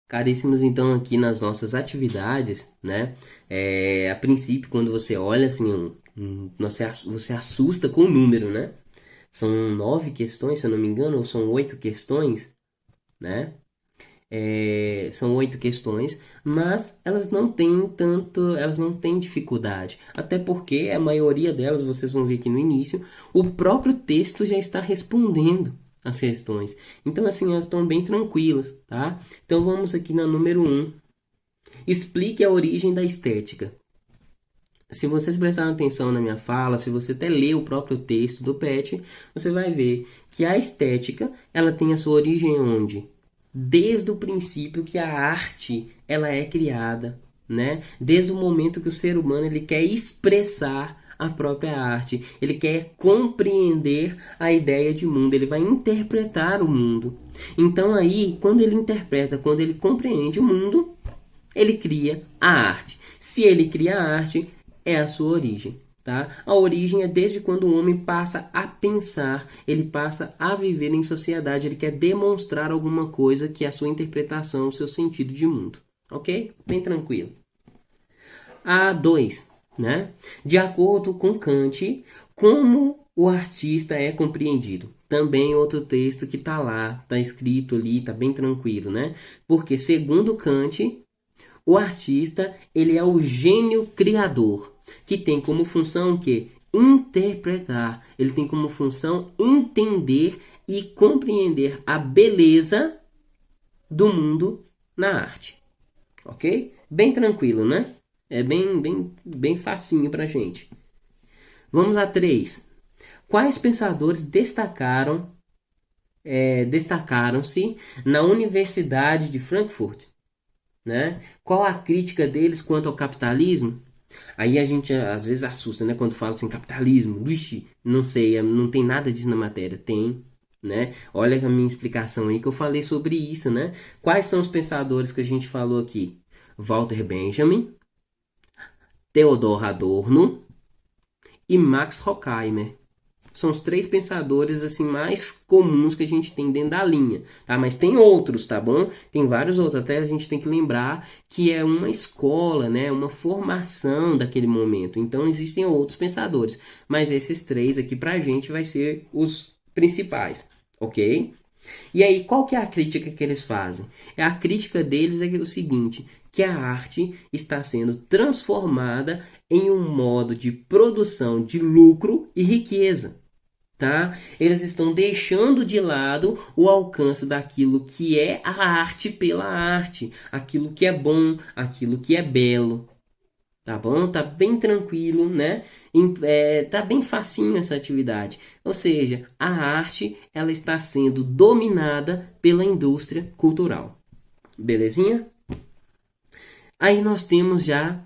Caríssimos, então, aqui nas nossas atividades, né? A princípio, quando você olha assim, você assusta com o número, né? São 9 questões, se eu não me engano, ou são 8 questões, né? São 8 questões, mas elas não têm dificuldade. Até porque a maioria delas, vocês vão ver aqui no início, o próprio texto já está respondendo as questões. Então, assim, elas estão bem tranquilas, tá? Então, vamos aqui na número um. Explique a origem da estética. Se vocês prestarem atenção na minha fala, se você até ler o próprio texto do PET, você vai ver que a estética, ela tem a sua origem onde? Desde o princípio que a arte, ela é criada, né? Desde o momento que o ser humano ele quer expressar a própria arte, ele quer compreender a ideia de mundo, ele vai interpretar o mundo. Então aí, quando ele interpreta, quando ele compreende o mundo, ele cria a arte. Se ele cria a arte, é a sua origem. Tá? A origem é desde quando o homem passa a pensar, ele passa a viver em sociedade, ele quer demonstrar alguma coisa que é a sua interpretação, o seu sentido de mundo. Ok? Bem tranquilo. A 2, né? De acordo com Kant, como o artista é compreendido. Também outro texto que está lá, está escrito ali, está bem tranquilo, né? Porque segundo Kant, o artista, ele é o gênio criador, que tem como função o quê? Interpretar. Ele tem como função entender e compreender a beleza do mundo na arte. Ok? Bem tranquilo, né? É bem facinho pra gente. Vamos a 3. Quais pensadores destacaram-se na Universidade de Frankfurt? Né? Qual a crítica deles quanto ao capitalismo? Aí a gente às vezes assusta, né? Quando fala assim, capitalismo, vixe, não sei, não tem nada disso na matéria. Tem, né? Olha a minha explicação aí que eu falei sobre isso, né? Quais são os pensadores que a gente falou aqui? Walter Benjamin, Theodor Adorno e Max Horkheimer. São os 3 pensadores assim mais comuns que a gente tem dentro da linha, tá? Mas tem outros, tá bom? Tem vários outros. Até a gente tem que lembrar que é uma escola, né? Uma formação daquele momento. Então existem outros pensadores, mas esses 3 aqui pra gente vai ser os principais, ok? E aí, qual que é a crítica que eles fazem? A crítica deles é o seguinte, que a arte está sendo transformada em um modo de produção de lucro e riqueza. Tá? Eles estão deixando de lado o alcance daquilo que é a arte pela arte, aquilo que é bom, aquilo que é belo. Tá bom? Tá bem tranquilo, né? Tá bem facinho essa atividade. Ou seja, a arte ela está sendo dominada pela indústria cultural. Belezinha? Aí nós temos já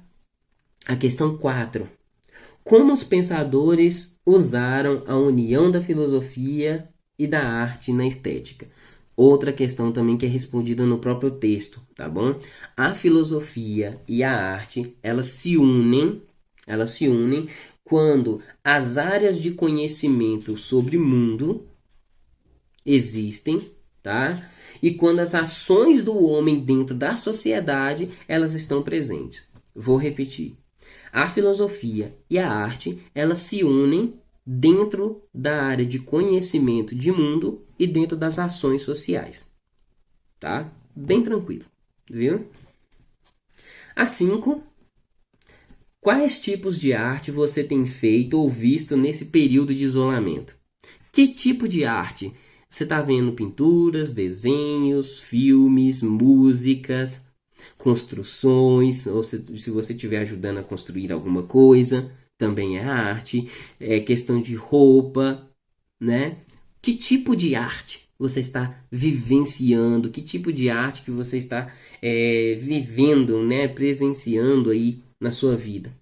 a questão 4. Como os pensadores usaram a união da filosofia e da arte na estética? Outra questão também que é respondida no próprio texto, tá bom? A filosofia e a arte, elas se unem quando as áreas de conhecimento sobre o mundo existem, tá? E quando as ações do homem dentro da sociedade, elas estão presentes. Vou repetir. A filosofia e a arte, elas se unem dentro da área de conhecimento de mundo e dentro das ações sociais, tá? Bem tranquilo, viu? A 5, quais tipos de arte você tem feito ou visto nesse período de isolamento? Que tipo de arte? Você está vendo pinturas, desenhos, filmes, músicas, construções, ou se você estiver ajudando a construir alguma coisa, também é arte. É questão de roupa, né? Que tipo de arte você está vivenciando? Que tipo de arte que você está vivendo, né? Presenciando aí na sua vida?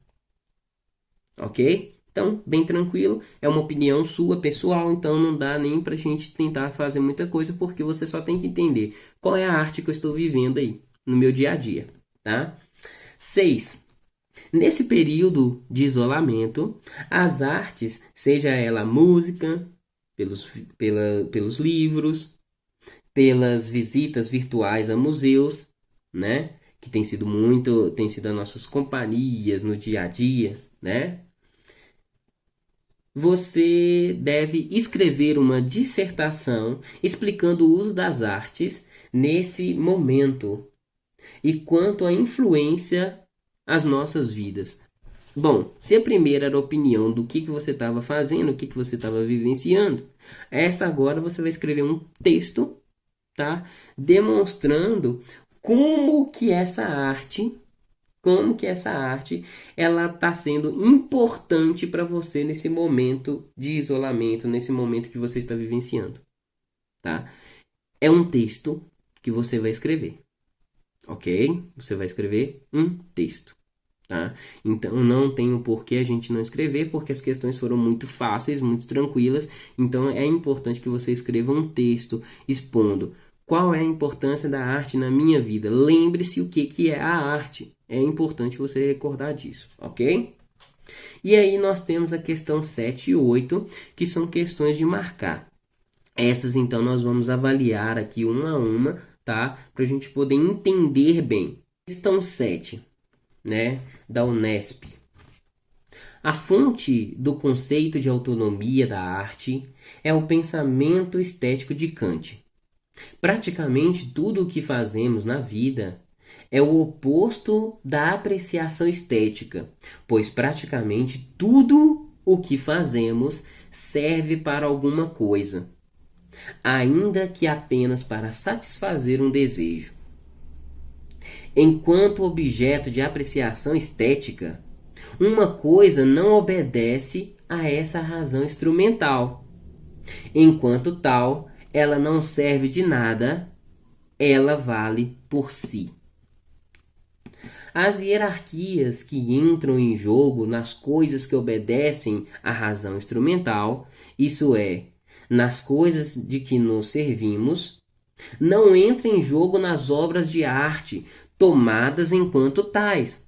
Ok? Então, bem tranquilo, é uma opinião sua, pessoal, então não dá nem pra gente tentar fazer muita coisa, porque você só tem que entender qual é a arte que eu estou vivendo aí, no meu dia a dia, tá? 6. Nesse período de isolamento, as artes, seja ela música, pelos livros, pelas visitas virtuais a museus, né? Que tem sido as nossas companhias no dia a dia, né? Você deve escrever uma dissertação explicando o uso das artes nesse momento e quanto à influência às nossas vidas. Bom, se a primeira era a opinião do que você estava fazendo, o que você estava vivenciando, essa agora você vai escrever um texto, tá? Demonstrando como que essa arte, ela está sendo importante para você nesse momento de isolamento, nesse momento que você está vivenciando, tá? É um texto que você vai escrever, ok? Você vai escrever um texto. Tá? Então não tem o porquê a gente não escrever, porque as questões foram muito fáceis, muito tranquilas. Então é importante que você escreva um texto expondo qual é a importância da arte na minha vida. Lembre-se o que é a arte. É importante você recordar disso, ok? E aí nós temos a questão 7 e 8, que são questões de marcar. Essas então nós vamos avaliar aqui uma a uma, tá? Para a gente poder entender bem. Questão 7, né, da Unesp. A fonte do conceito de autonomia da arte é o pensamento estético de Kant. Praticamente tudo o que fazemos na vida é o oposto da apreciação estética, pois praticamente tudo o que fazemos serve para alguma coisa, ainda que apenas para satisfazer um desejo. Enquanto objeto de apreciação estética, uma coisa não obedece a essa razão instrumental. Enquanto tal, ela não serve de nada, ela vale por si. As hierarquias que entram em jogo nas coisas que obedecem à razão instrumental, isso é, nas coisas de que nos servimos, não entram em jogo nas obras de arte, tomadas enquanto tais.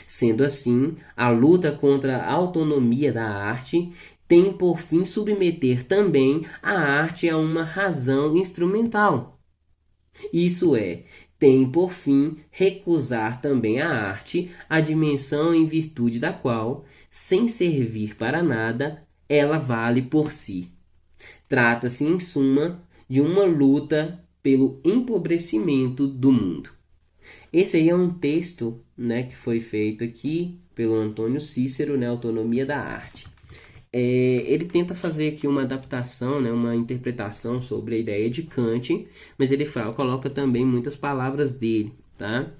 Sendo assim, a luta contra a autonomia da arte tem por fim submeter também a arte a uma razão instrumental. Isso é, tem por fim recusar também à arte a dimensão em virtude da qual, sem servir para nada, ela vale por si. Trata-se, em suma, de uma luta pelo empobrecimento do mundo. Esse aí é um texto, né, que foi feito aqui pelo Antônio Cícero, né, Autonomia da Arte. Ele tenta fazer aqui uma adaptação, né, uma interpretação sobre a ideia de Kant, mas ele coloca também muitas palavras dele, tá?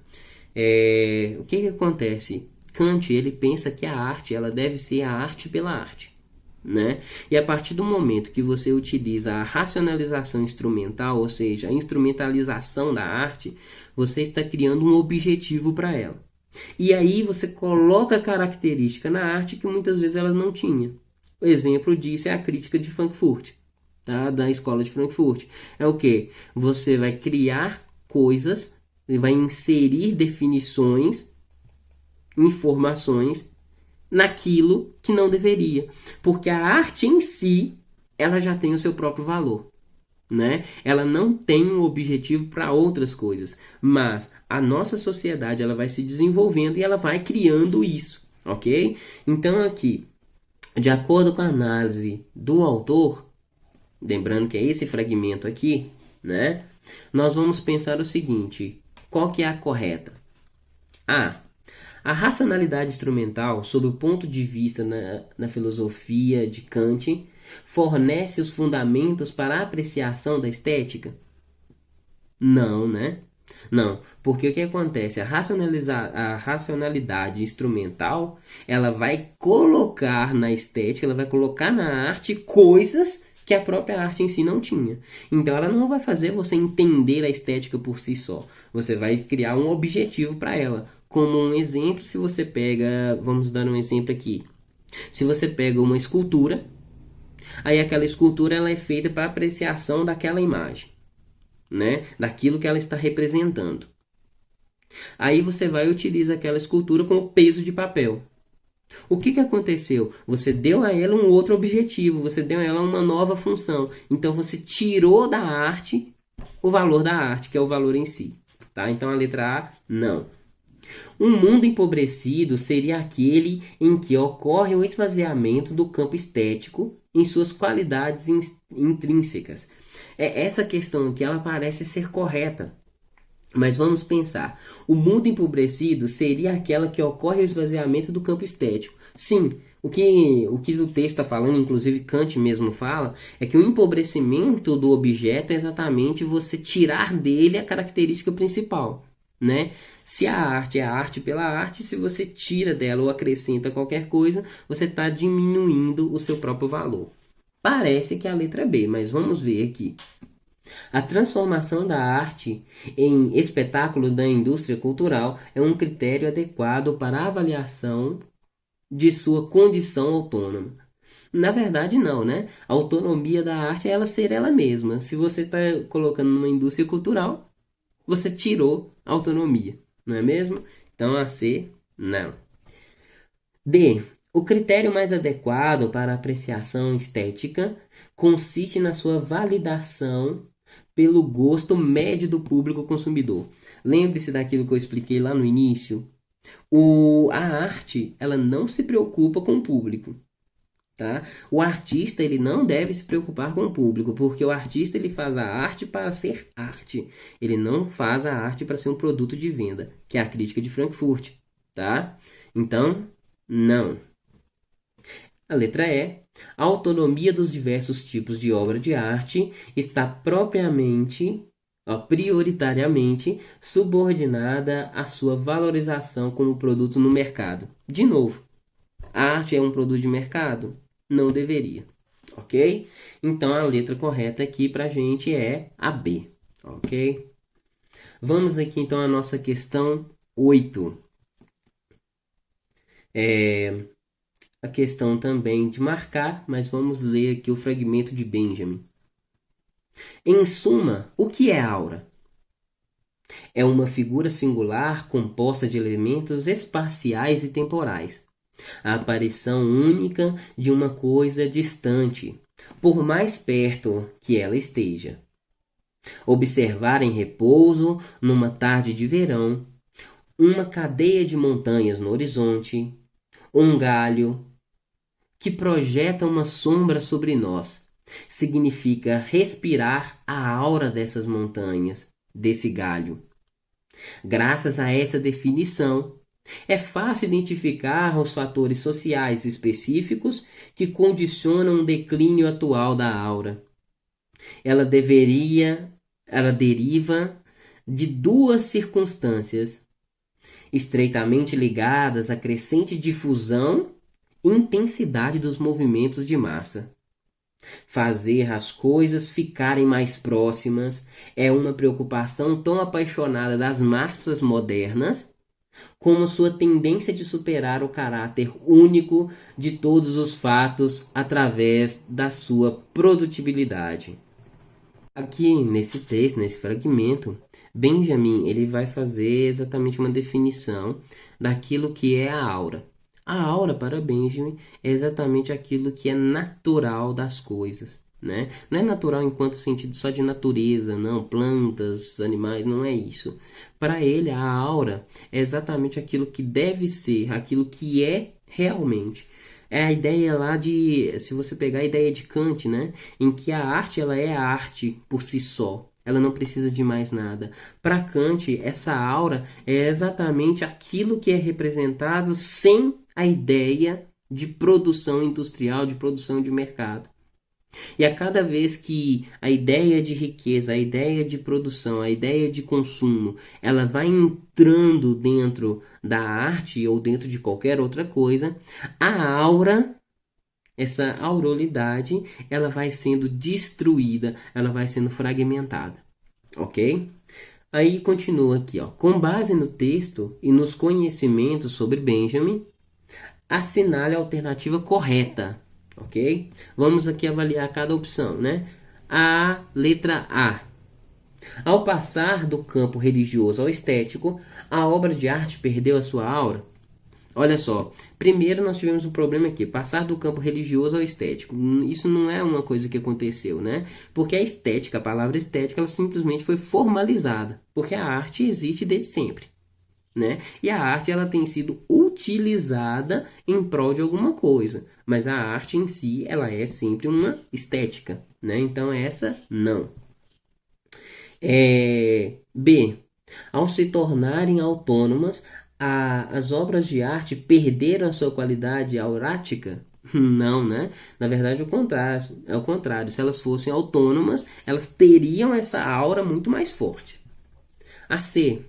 O que acontece? Kant, ele pensa que a arte, ela deve ser a arte pela arte, né? E a partir do momento que você utiliza a racionalização instrumental, ou seja, a instrumentalização da arte, você está criando um objetivo para ela. E aí você coloca característica na arte que muitas vezes ela não tinha. O exemplo disso é a crítica de Frankfurt, tá? Da escola de Frankfurt. É o que? Você vai criar coisas, vai inserir definições, informações naquilo que não deveria, porque a arte em si ela já tem o seu próprio valor, né? Ela não tem um objetivo para outras coisas, mas a nossa sociedade ela vai se desenvolvendo e ela vai criando isso, ok? Então aqui, de acordo com a análise do autor, lembrando que é esse fragmento aqui, né? Nós vamos pensar o seguinte: qual que é a correta? A racionalidade instrumental, sob o ponto de vista na filosofia de Kant, fornece os fundamentos para a apreciação da estética? Não, né? Não, porque o que acontece? A racionalidade instrumental, ela vai colocar na estética, ela vai colocar na arte coisas que a própria arte em si não tinha. Então ela não vai fazer você entender a estética por si só. Você vai criar um objetivo para ela. Como um exemplo, se você pega, vamos dar um exemplo aqui. Se você pega uma escultura, aí aquela escultura ela é feita para apreciação daquela imagem, né? Daquilo que ela está representando. Aí você vai utilizar aquela escultura como peso de papel. O que aconteceu? Você deu a ela um outro objetivo, você deu a ela uma nova função. Então você tirou da arte o valor da arte, que é o valor em si. tá? Então a letra A, não. Um mundo empobrecido seria aquele em que ocorre o esvaziamento do campo estético em suas qualidades intrínsecas. Essa questão aqui ela parece ser correta, mas vamos pensar. O mundo empobrecido seria aquela que ocorre o esvaziamento do campo estético. Sim, o que o texto está falando, inclusive Kant mesmo fala, é que o empobrecimento do objeto é exatamente você tirar dele a característica principal, né? Se a arte é a arte pela arte, se você tira dela ou acrescenta qualquer coisa, você está diminuindo o seu próprio valor. Parece que é a letra B, mas vamos ver aqui. A transformação da arte em espetáculo da indústria cultural é um critério adequado para a avaliação de sua condição autônoma. Na verdade, não, né? A autonomia da arte é ela ser ela mesma. Se você está colocando numa indústria cultural, você tirou a autonomia, não é mesmo? Então, a C, não. D. O critério mais adequado para a apreciação estética consiste na sua validação pelo gosto médio do público consumidor. Lembre-se daquilo que eu expliquei lá no início. A arte, ela não se preocupa com o público, tá? O artista, ele não deve se preocupar com o público, porque o artista, ele faz a arte para ser arte. Ele não faz a arte para ser um produto de venda, que é a crítica de Frankfurt, tá? Então, não. A letra E. A autonomia dos diversos tipos de obra de arte está prioritariamente subordinada à sua valorização como produto no mercado. De novo, a arte é um produto de mercado? Não deveria, ok? Então a letra correta aqui para a gente é a B, ok? Vamos aqui então à nossa questão 8. A questão também de marcar, mas vamos ler aqui o fragmento de Benjamin. Em suma, o que é aura? É uma figura singular composta de elementos espaciais e temporais. A aparição única de uma coisa distante, por mais perto que ela esteja. Observar em repouso, numa tarde de verão, uma cadeia de montanhas no horizonte, um galho que projeta uma sombra sobre nós. Significa respirar a aura dessas montanhas, desse galho. Graças a essa definição, é fácil identificar os fatores sociais específicos que condicionam o declínio atual da aura. Ela deriva de duas circunstâncias estreitamente ligadas à crescente difusão e intensidade dos movimentos de massa. Fazer as coisas ficarem mais próximas é uma preocupação tão apaixonada das massas modernas como sua tendência de superar o caráter único de todos os fatos através da sua produtibilidade. Aqui nesse texto, nesse fragmento, Benjamin ele vai fazer exatamente uma definição daquilo que é a aura. A aura para Benjamin é exatamente aquilo que é natural das coisas, né? Não é natural enquanto sentido só de natureza, não, plantas, animais, não é isso. Para ele, a aura é exatamente aquilo que deve ser, aquilo que é realmente. É a ideia lá de, se você pegar a ideia de Kant, né? Em que a arte, ela é a arte por si só. Ela não precisa de mais nada. Para Kant, essa aura é exatamente aquilo que é representado sem a ideia de produção industrial, de produção de mercado. E a cada vez que a ideia de riqueza, a ideia de produção, a ideia de consumo, ela vai entrando dentro da arte ou dentro de qualquer outra coisa, a aura, essa auralidade, ela vai sendo destruída, ela vai sendo fragmentada, ok? Aí continua aqui, ó. Com base no texto e nos conhecimentos sobre Benjamin, assinale a alternativa correta, ok? Vamos aqui avaliar cada opção, né? A letra A. Ao passar do campo religioso ao estético, a obra de arte perdeu a sua aura? Olha só, primeiro nós tivemos um problema aqui, passar do campo religioso ao estético. Isso não é uma coisa que aconteceu, né? Porque a estética, a palavra estética, ela simplesmente foi formalizada, porque a arte existe desde sempre, né? E a arte ela tem sido utilizada em prol de alguma coisa, mas a arte em si, ela é sempre uma estética, né? Então essa não. B. Ao se tornarem autônomas, as obras de arte perderam a sua qualidade aurática? Não, né? Na verdade, é o contrário. Se elas fossem autônomas, elas teriam essa aura muito mais forte. A C.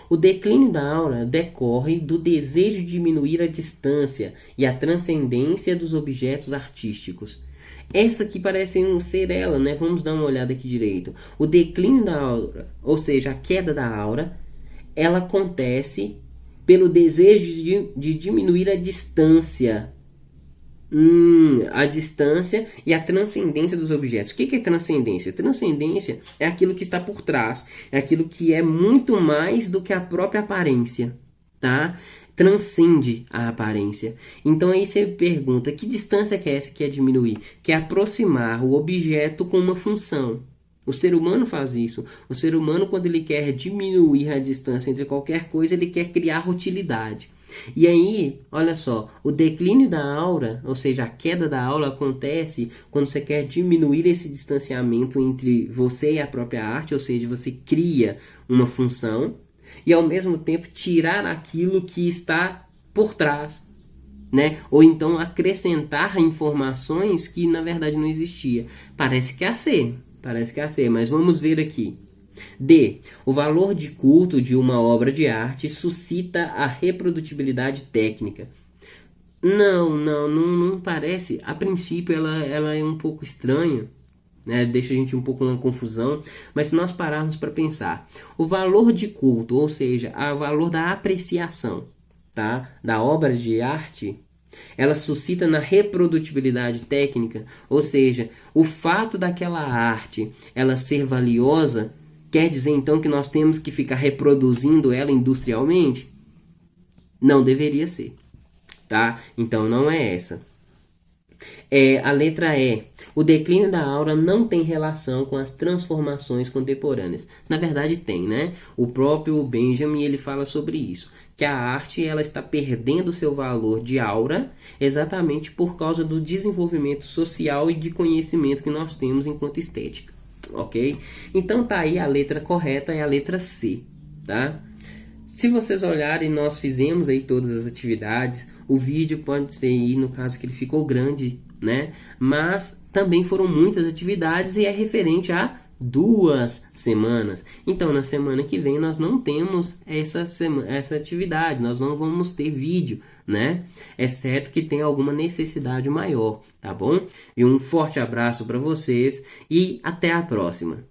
O declínio da aura decorre do desejo de diminuir a distância e a transcendência dos objetos artísticos. Essa aqui parece ser ela, né? Vamos dar uma olhada aqui direito. O declínio da aura, ou seja, a queda da aura, ela acontece pelo desejo de diminuir a distância. A distância e a transcendência dos objetos. O que é transcendência? Transcendência é aquilo que está por trás, é aquilo que é muito mais do que a própria aparência, tá? Transcende a aparência. Então aí você pergunta, que distância que é essa que é diminuir? Que é aproximar o objeto com uma função. O ser humano faz isso. O ser humano, quando ele quer diminuir a distância entre qualquer coisa, ele quer criar utilidade. E aí, olha só, o declínio da aura, ou seja, a queda da aura acontece quando você quer diminuir esse distanciamento entre você e a própria arte, ou seja, você cria uma função e ao mesmo tempo tirar aquilo que está por trás, né? Ou então acrescentar informações que na verdade não existia. Parece que é assim, mas vamos ver aqui. D. O valor de culto de uma obra de arte suscita a reprodutibilidade técnica. Não parece. A princípio ela é um pouco estranha, né? Deixa a gente um pouco na confusão. Mas se nós pararmos para pensar, o valor de culto, ou seja, o valor da apreciação, tá? Da obra de arte, ela suscita na reprodutibilidade técnica, ou seja, o fato daquela arte ela ser valiosa. Quer dizer, então, que nós temos que ficar reproduzindo ela industrialmente? Não deveria ser, tá? Então, não é essa. A letra E. O declínio da aura não tem relação com as transformações contemporâneas. Na verdade, tem, né? O próprio Benjamin, ele fala sobre isso. Que a arte, ela está perdendo seu valor de aura exatamente por causa do desenvolvimento social e de conhecimento que nós temos enquanto estética. Ok? Então tá aí a letra correta, é a letra C, tá? Se vocês olharem, nós fizemos aí todas as atividades. O vídeo pode ser aí, no caso que ele ficou grande, né? Mas também foram muitas atividades e é referente a 2 semanas. Então, na semana que vem nós não temos essa atividade, nós não vamos ter vídeo, né? Exceto que tenha alguma necessidade maior, tá bom? E um forte abraço para vocês e até a próxima.